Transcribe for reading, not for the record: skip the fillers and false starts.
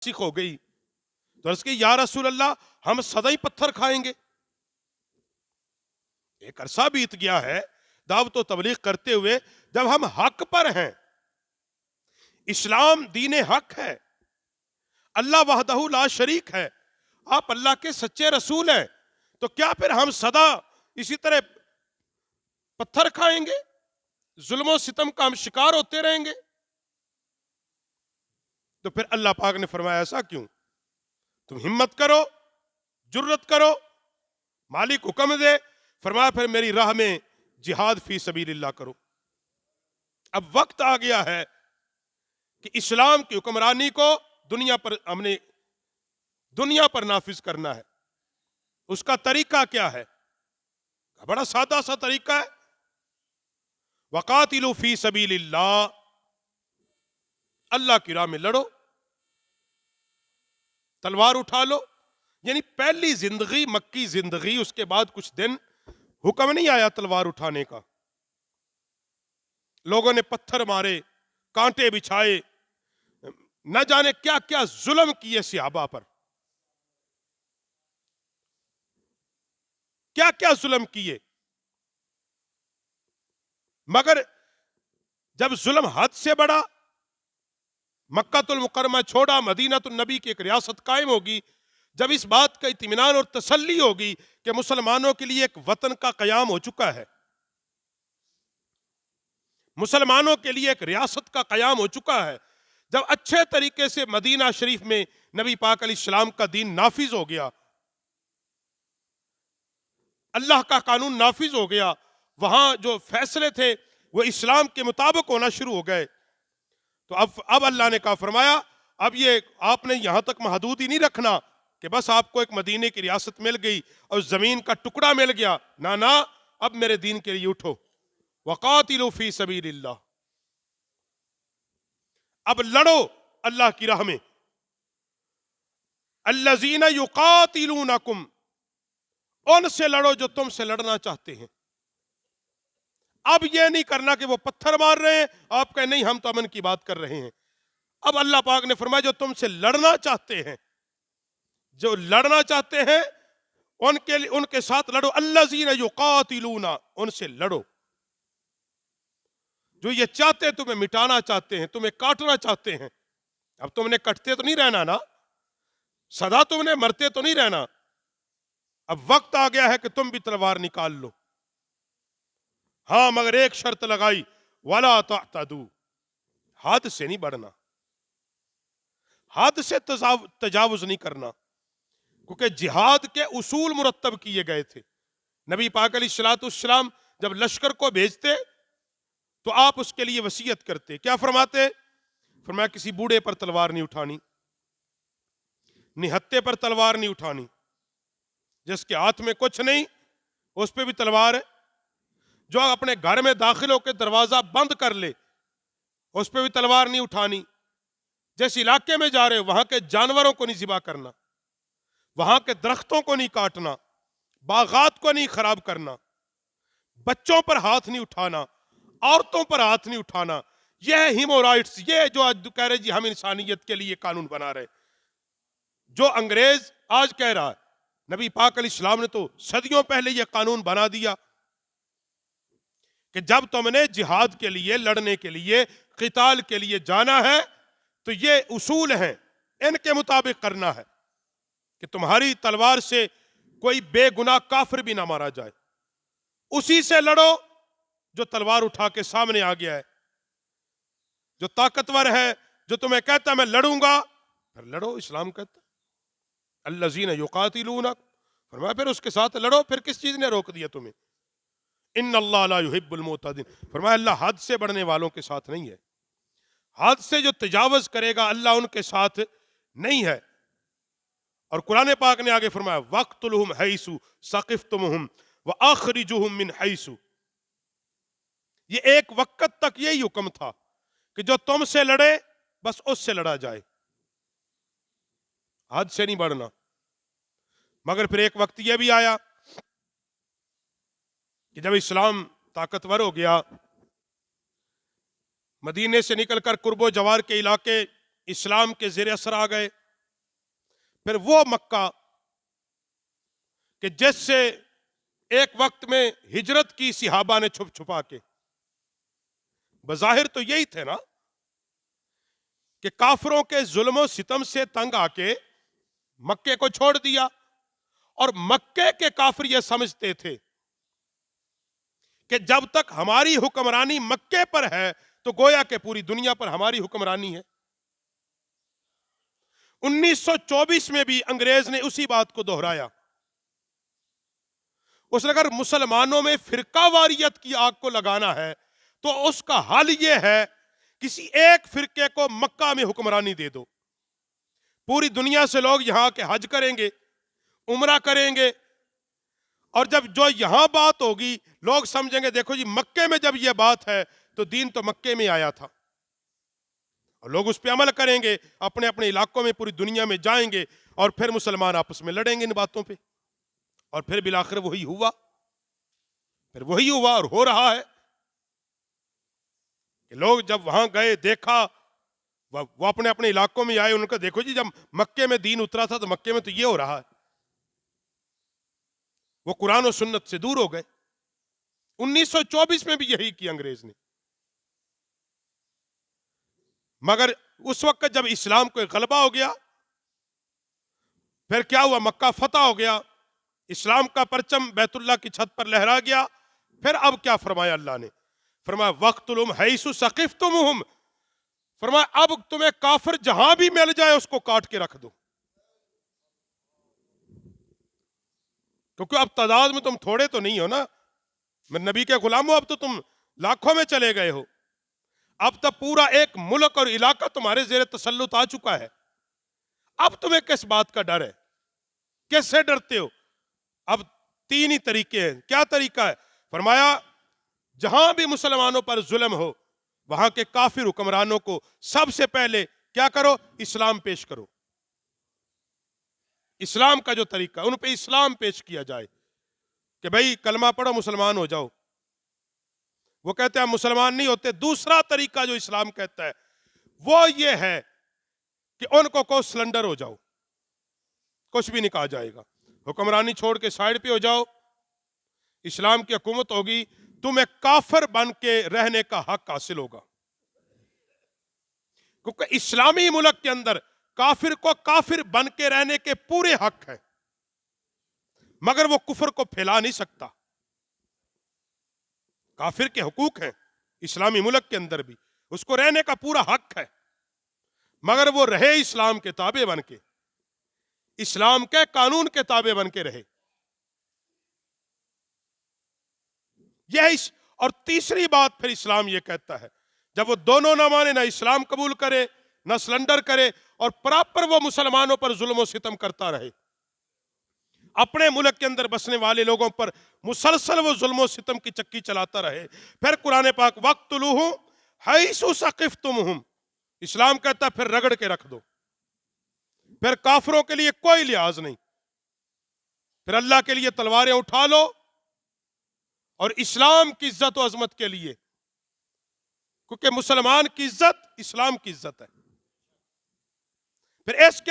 سیکھ ہو گئی تو عرض کی یا رسول اللہ ہم سدا ہی پتھر کھائیں گے. ایک عرصہ بیت گیا ہے دعوت و تبلیغ کرتے ہوئے، جب ہم حق پر ہیں، اسلام دین حق ہے، اللہ وحدہ لا شریک ہے، آپ اللہ کے سچے رسول ہیں، تو کیا پھر ہم سدا اسی طرح پتھر کھائیں گے، ظلم و ستم کا ہم شکار ہوتے رہیں گے؟ تو پھر اللہ پاک نے فرمایا ایسا کیوں؟ تم ہمت کرو، جرت کرو، مالک حکم دے، فرمایا پھر میری راہ میں جہاد فی سبیل اللہ کرو. اب وقت آ گیا ہے کہ اسلام کی حکمرانی کو ہم نے دنیا پر نافذ کرنا ہے. اس کا طریقہ کیا ہے؟ بڑا سادہ سا طریقہ ہے، وقاتلوا فی سبیل اللہ، اللہ کی راہ میں لڑو، تلوار اٹھا لو. یعنی پہلی زندگی مکی زندگی، اس کے بعد کچھ دن حکم نہیں آیا تلوار اٹھانے کا. لوگوں نے پتھر مارے، کانٹے بچھائے، نہ جانے کیا کیا ظلم کیے صحابہ پر، کیا کیا ظلم کیے. مگر جب ظلم حد سے بڑھا، مکہ المکرمہ چھوڑا، مدینہ النبی کی ایک ریاست قائم ہوگی، جب اس بات کا اطمینان اور تسلی ہوگی کہ مسلمانوں کے لیے ایک وطن کا قیام ہو چکا ہے، مسلمانوں کے لیے ایک ریاست کا قیام ہو چکا ہے، جب اچھے طریقے سے مدینہ شریف میں نبی پاک علیہ السلام کا دین نافذ ہو گیا، اللہ کا قانون نافذ ہو گیا، وہاں جو فیصلے تھے وہ اسلام کے مطابق ہونا شروع ہو گئے، تو اب اللہ نے کہا، فرمایا اب یہ آپ نے یہاں تک محدود ہی نہیں رکھنا کہ بس آپ کو ایک مدینے کی ریاست مل گئی اور زمین کا ٹکڑا مل گیا، نہ اب میرے دین کے لیے اٹھو، وقاتلوا فی سبیل اللہ، اب لڑو اللہ کی راہ میں. الذین یقاتلونکم، ان سے لڑو جو تم سے لڑنا چاہتے ہیں. اب یہ نہیں کرنا کہ وہ پتھر مار رہے ہیں آپ کہیں نہیں ہم تو امن کی بات کر رہے ہیں. اب اللہ پاک نے فرمایا جو تم سے لڑنا چاہتے ہیں، جو لڑنا چاہتے ہیں ان کے ساتھ لڑو. الذین یقاتلون، ان سے لڑو جو یہ چاہتے تمہیں مٹانا چاہتے ہیں، تمہیں کاٹنا چاہتے ہیں. اب تم نے کٹتے تو نہیں رہنا نا، سدا تم نے مرتے تو نہیں رہنا. اب وقت آ گیا ہے کہ تم بھی تلوار نکال لو. ہاں مگر ایک شرط لگائی، وَلَا تَعْتَدُوا، حد سے نہیں بڑھنا، حد سے تجاوز نہیں کرنا، کیونکہ جہاد کے اصول مرتب کیے گئے تھے. نبی پاک علیہ السلام جب لشکر کو بھیجتے تو آپ اس کے لیے وصیت کرتے، کیا فرماتے؟ فرمایا کسی بوڑھے پر تلوار نہیں اٹھانی، نہتے پر تلوار نہیں اٹھانی، جس کے ہاتھ میں کچھ نہیں اس پہ بھی تلوار ہے، جو اپنے گھر میں داخل ہو کے دروازہ بند کر لے اس پہ بھی تلوار نہیں اٹھانی، جس علاقے میں جا رہے وہاں کے جانوروں کو نہیں ذبح کرنا، وہاں کے درختوں کو نہیں کاٹنا، باغات کو نہیں خراب کرنا، بچوں پر ہاتھ نہیں اٹھانا، عورتوں پر ہاتھ نہیں اٹھانا. یہ ہے ہیومن رائٹس، یہ جو آج کہہ رہے جی ہم انسانیت کے لیے قانون بنا رہے، جو انگریز آج کہہ رہا ہے، نبی پاک علیہ السلام نے تو صدیوں پہلے یہ قانون بنا دیا کہ جب تم نے جہاد کے لیے، لڑنے کے لیے، قتال کے لیے جانا ہے تو یہ اصول ہیں، ان کے مطابق کرنا ہے کہ تمہاری تلوار سے کوئی بے گناہ کافر بھی نہ مارا جائے. اسی سے لڑو جو تلوار اٹھا کے سامنے آ گیا ہے، جو طاقتور ہے، جو تمہیں کہتا ہے میں لڑوں گا، پھر لڑو. اسلام کہتا ہے الذین یقاتلون، فرمایا پھر اس کے ساتھ لڑو. پھر کس چیز نے روک دیا تمہیں؟ ان اللہ لا يحب المعتدین، فرمایا اللہ حد سے بڑھنے والوں کے ساتھ نہیں ہے، حد سے جو تجاوز کرے گا اللہ ان کے ساتھ نہیں ہے. اور قرآن پاک نے آگے فرمایا وَاقْتُلْهُمْ حَيْثُ ثَقِفْتُمُوهُمْ وَأَخْرِجُوهُمْ مِنْ حَيْثُ. یہ ایک وقت تک یہی حکم تھا کہ جو تم سے لڑے بس اس سے لڑا جائے، حد سے نہیں بڑھنا. مگر پھر ایک وقت یہ بھی آیا کہ جب اسلام طاقتور ہو گیا، مدینے سے نکل کر قرب و جوار کے علاقے اسلام کے زیر اثر آ گئے، پھر وہ مکہ کہ جس سے ایک وقت میں ہجرت کی صحابہ نے چھپ چھپا کے، بظاہر تو یہی تھے نا کہ کافروں کے ظلم و ستم سے تنگ آ کے مکے کو چھوڑ دیا، اور مکے کے کافر یہ سمجھتے تھے کہ جب تک ہماری حکمرانی مکے پر ہے تو گویا کہ پوری دنیا پر ہماری حکمرانی ہے۔ 1924 میں بھی انگریز نے اسی بات کو دہرایا۔ اس نے اگر مسلمانوں میں فرقہ واریت کی آگ کو لگانا ہے تو اس کا حل یہ ہے کسی ایک فرقے کو مکہ میں حکمرانی دے دو، پوری دنیا سے لوگ یہاں کے حج کریں گے، عمرہ کریں گے، اور جب جو یہاں بات ہوگی لوگ سمجھیں گے دیکھو جی مکے میں جب یہ بات ہے تو دین تو مکے میں آیا تھا، اور لوگ اس پہ عمل کریں گے، اپنے اپنے علاقوں میں پوری دنیا میں جائیں گے، اور پھر مسلمان آپس میں لڑیں گے ان باتوں پہ، اور پھر بالآخر وہی ہوا، اور ہو رہا ہے کہ لوگ جب وہاں گئے دیکھا، وہ اپنے اپنے علاقوں میں آئے، ان کو دیکھو جی جب مکے میں دین اترا تھا تو مکے میں تو یہ ہو رہا ہے، وہ قرآن و سنت سے دور ہو گئے۔ 1924 میں بھی یہی کیا انگریز نے، مگر اس وقت جب اسلام کو ایک غلبہ ہو گیا، پھر کیا ہوا، مکہ فتح ہو گیا، اسلام کا پرچم بیت اللہ کی چھت پر لہرا گیا، پھر اب کیا فرمایا اللہ نے؟ فرمایا وَاقْتُلْهُمْ حَيْثُ ثَقِفْتُمُوهُمْ، فرمایا اب تمہیں کافر جہاں بھی مل جائے اس کو کاٹ کے رکھ دو، کیونکہ اب تعداد میں تم تھوڑے تو نہیں ہو نا، میں نبی کے غلام ہوں، اب تو تم لاکھوں میں چلے گئے ہو، اب تو پورا ایک ملک اور علاقہ تمہارے زیر تسلط آ چکا ہے، اب تمہیں کس بات کا ڈر ہے، کس سے ڈرتے ہو؟ اب تین ہی طریقے ہیں۔ کیا طریقہ ہے؟ فرمایا جہاں بھی مسلمانوں پر ظلم ہو وہاں کے کافر حکمرانوں کو سب سے پہلے کیا کرو؟ اسلام پیش کرو، اسلام کا جو طریقہ ان پہ اسلام پیش کیا جائے کہ بھئی کلمہ پڑھو مسلمان ہو جاؤ، وہ کہتے ہیں ہم مسلمان نہیں ہوتے۔ دوسرا طریقہ جو اسلام کہتا ہے وہ یہ ہے کہ ان کو سلنڈر ہو جاؤ، کچھ بھی نہیں کہا جائے گا، حکمرانی چھوڑ کے سائیڈ پہ ہو جاؤ، اسلام کی حکومت ہوگی، تمہیں کافر بن کے رہنے کا حق حاصل ہوگا، کیونکہ اسلامی ملک کے اندر کافر کو کافر بن کے رہنے کے پورے حق ہیں، مگر وہ کفر کو پھیلا نہیں سکتا۔ کافر کے حقوق ہیں اسلامی ملک کے اندر بھی، اس کو رہنے کا پورا حق ہے، مگر وہ رہے اسلام کے تابع بن کے، اسلام کے قانون کے تابع بن کے رہے۔ اور تیسری بات پھر اسلام یہ کہتا ہے جب وہ دونوں نہ مانے، نہ اسلام قبول کرے نہ سلنڈر کرے، اور پراپر وہ مسلمانوں پر ظلم و ستم کرتا رہے، اپنے ملک کے اندر بسنے والے لوگوں پر مسلسل وہ ظلم و ستم کی چکی چلاتا رہے، پھر قرآن پاک وَاقْتُلُوهُمْ حَيْثُ ثَقِفْتُمُوهُمْ، اسلام کہتا ہے پھر رگڑ کے رکھ دو، پھر کافروں کے لیے کوئی لحاظ نہیں، پھر اللہ کے لیے تلواریں اٹھا لو، اور اسلام کی عزت و عظمت کے لیے، کیونکہ مسلمان کی عزت اسلام کی عزت ہے، پھر اس کے